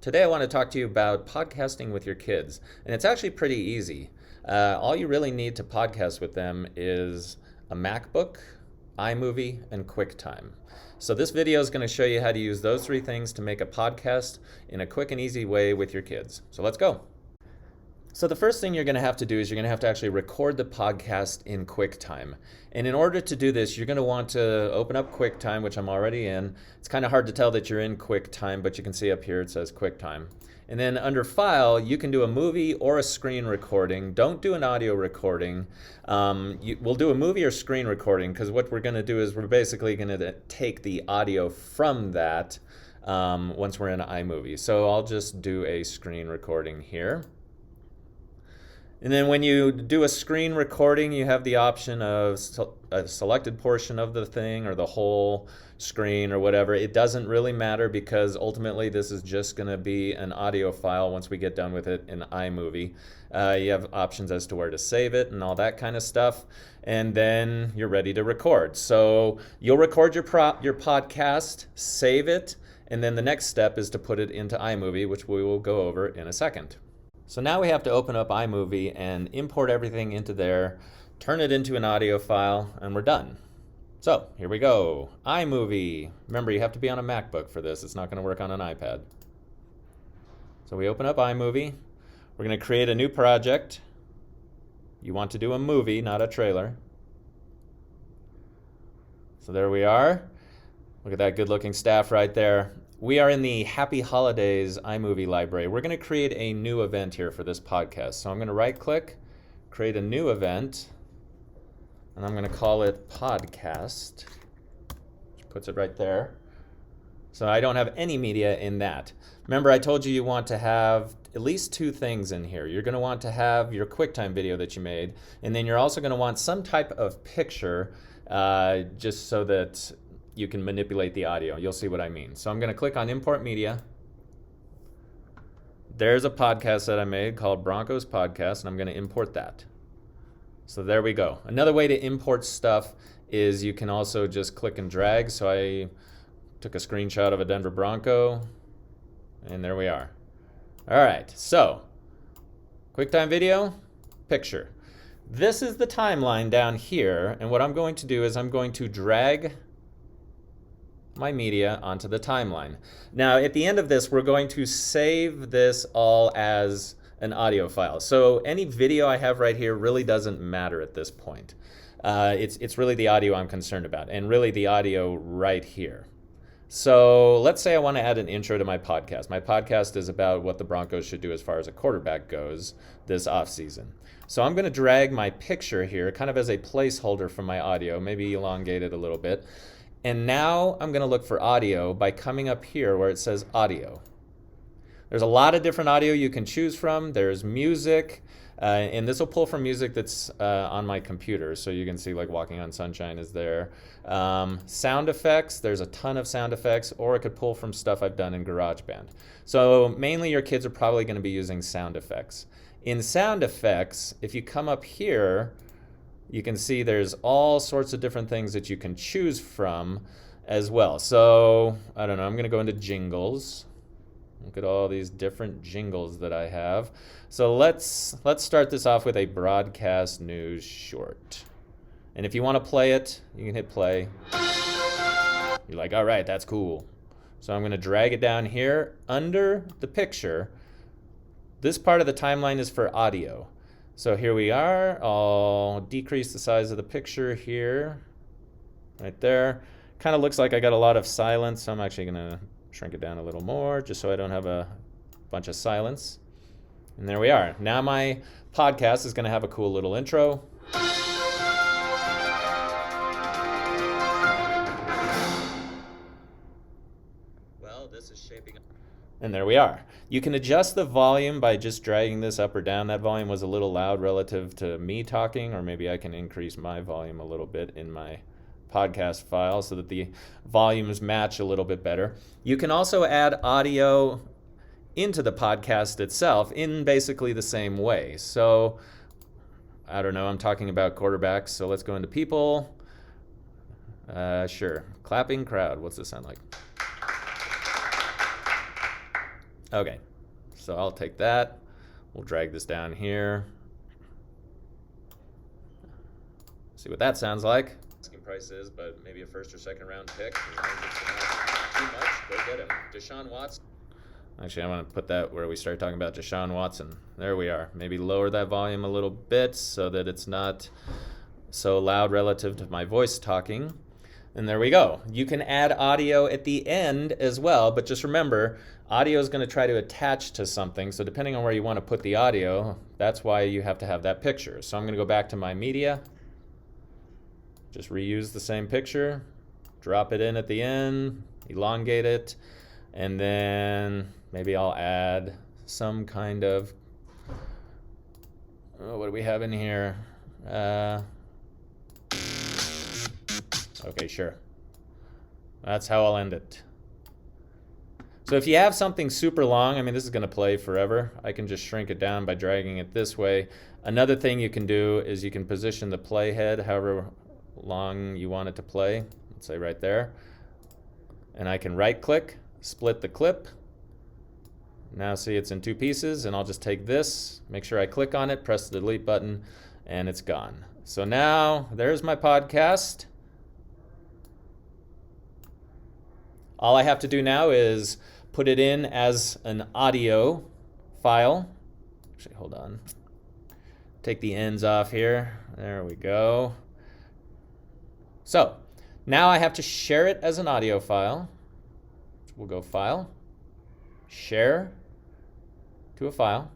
Today I want to talk to you about podcasting with your kids, and it's actually pretty easy. All you really need to podcast with them is a MacBook, iMovie, and Quicktime. So this video is going to show you how to use those three things to make a podcast in a quick and easy way with your kids. So let's go. So the first thing you're going to have to do is you're going to have to actually record the podcast in QuickTime. And in order to do this, you're going to want to open up QuickTime, which I'm already in. It's kind of hard to tell that you're in QuickTime, but you can see up here it says QuickTime. And then under File, you can do a movie or a screen recording. Don't do an audio recording. We'll do a movie or screen recording because what we're going to do is we're basically going to take the audio from that once we're in iMovie. So I'll just do a screen recording here. And then when you do a screen recording, you have the option of a selected portion of the thing or the whole screen or whatever. It doesn't really matter because ultimately this is just going to be an audio file once we get done with it in iMovie. You have options as to where to save it and all that kind of stuff. And then you're ready to record. So you'll record your podcast, save it, and then the next step is to put it into iMovie, which we will go over in a second. So now we have to open up iMovie and import everything into there, turn it into an audio file, and we're done. So here we go. iMovie. Remember, you have to be on a MacBook for this. It's not going to work on an iPad. So we open up iMovie. We're going to create a new project. You want to do a movie, not a trailer. So there we are. Look at that good-looking staff right there. We are in the Happy Holidays iMovie library. We're going to create a new event here for this podcast. So I'm going to right-click, create a new event, and I'm going to call it Podcast, which puts it right there. So I don't have any media in that. Remember, I told you want to have at least two things in here. You're going to want to have your QuickTime video that you made, and then you're also going to want some type of picture just so that you can manipulate the audio. You'll see what I mean. So I'm going to click on Import Media. There's a podcast that I made called Broncos Podcast, and I'm going to import that. So there we go. Another way to import stuff is you can also just click and drag. So I took a screenshot of a Denver Bronco, and there we are. All right, so QuickTime video, picture. This is the timeline down here, and what I'm going to do is I'm going to drag my media onto the timeline. Now at the end of this, we're going to save this all as an audio file. So any video I have right here really doesn't matter at this point. It's really the audio I'm concerned about, and really the audio right here. So let's say I want to add an intro to my podcast. My podcast is about what the Broncos should do as far as a quarterback goes this offseason. So I'm going to drag my picture here kind of as a placeholder for my audio, maybe elongate it a little bit. And now I'm going to look for audio by coming up here where it says audio. There's a lot of different audio you can choose from. There's music, and this will pull from music that's on my computer. So you can see like Walking on Sunshine is there. Sound effects, there's a ton of sound effects, or it could pull from stuff I've done in GarageBand. So mainly your kids are probably going to be using sound effects. In sound effects, if you come up here, you can see there's all sorts of different things that you can choose from as well. So, I don't know, I'm going to go into jingles. Look at all these different jingles that I have. So let's start this off with a broadcast news short. And if you want to play it, you can hit play. You're like, all right, that's cool. So I'm going to drag it down here under the picture. This part of the timeline is for audio. So here we are. I'll decrease the size of the picture here, right there. Kind of looks like I got a lot of silence, so I'm actually going to shrink it down a little more just so I don't have a bunch of silence. And there we are. Now my podcast is going to have a cool little intro. Well, this is shaping up. And there we are. You can adjust the volume by just dragging this up or down. That volume was a little loud relative to me talking, or maybe I can increase my volume a little bit in my podcast file so that the volumes match a little bit better. You can also add audio into the podcast itself in basically the same way. So, I don't know, I'm talking about quarterbacks, so let's go into people. Sure, clapping crowd, what's this sound like? Okay, so I'll take that. We'll drag this down here. See what that sounds like. Asking price is, but maybe a first or second round pick. As long as it's not too much, go get him. Deshaun Watson. Actually, I want to put that where we start talking about Deshaun Watson. There we are. Maybe lower that volume a little bit so that it's not so loud relative to my voice talking. And there we go. You can add audio at the end as well, but just remember, audio is going to try to attach to something. So depending on where you want to put the audio, that's why you have to have that picture. So I'm going to go back to my media. Just reuse the same picture, drop it in at the end, elongate it, and then maybe I'll add some kind of, what do we have in here? Okay, sure. That's how I'll end it. So if you have something super long, I mean, this is going to play forever. I can just shrink it down by dragging it this way. Another thing you can do is you can position the playhead however long you want it to play. Let's say right there. And I can right click, split the clip. Now see it's in two pieces, and I'll just take this, make sure I click on it, press the delete button, and it's gone. So now there's my podcast. All I have to do now is put it in as an audio file. Actually, hold on. Take the ends off here. There we go. So now I have to share it as an audio file. We'll go File, Share to a file.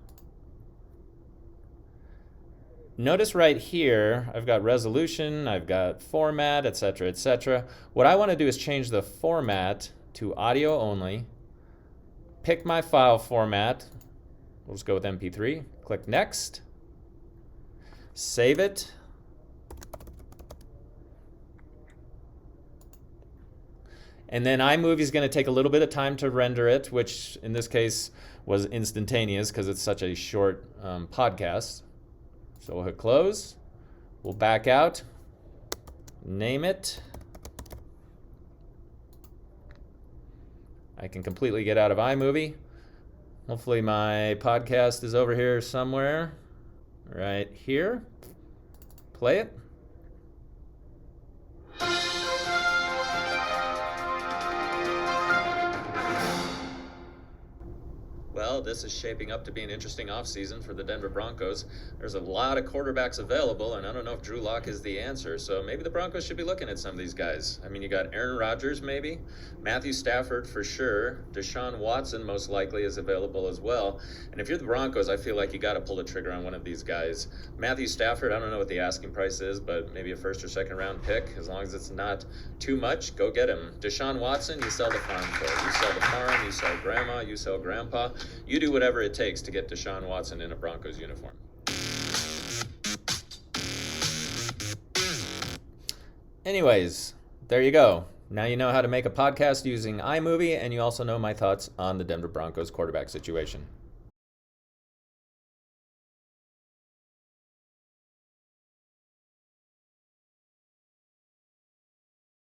Notice right here, I've got resolution, I've got format, etc., etc. What I want to do is change the format to audio only. Pick my file format. We'll just go with MP3. Click Next. Save it. And then iMovie is going to take a little bit of time to render it, which in this case was instantaneous because it's such a short podcast. So we'll hit close. We'll back out. Name it. I can completely get out of iMovie. Hopefully my podcast is over here somewhere. Right here. Play it. Well, this is shaping up to be an interesting offseason for the Denver Broncos. There's a lot of quarterbacks available, and I don't know if Drew Lock is the answer. So maybe the Broncos should be looking at some of these guys. I mean, you got Aaron Rodgers, maybe. Matthew Stafford, for sure. Deshaun Watson, most likely, is available as well. And if you're the Broncos, I feel like you got to pull the trigger on one of these guys. Matthew Stafford, I don't know what the asking price is, but maybe a first or second round pick. As long as it's not too much, go get him. Deshaun Watson, you sell the farm for. You sell the farm, you sell grandma, you sell grandpa. You do whatever it takes to get Deshaun Watson in a Broncos uniform. Anyways, there you go. Now you know how to make a podcast using iMovie, and you also know my thoughts on the Denver Broncos quarterback situation.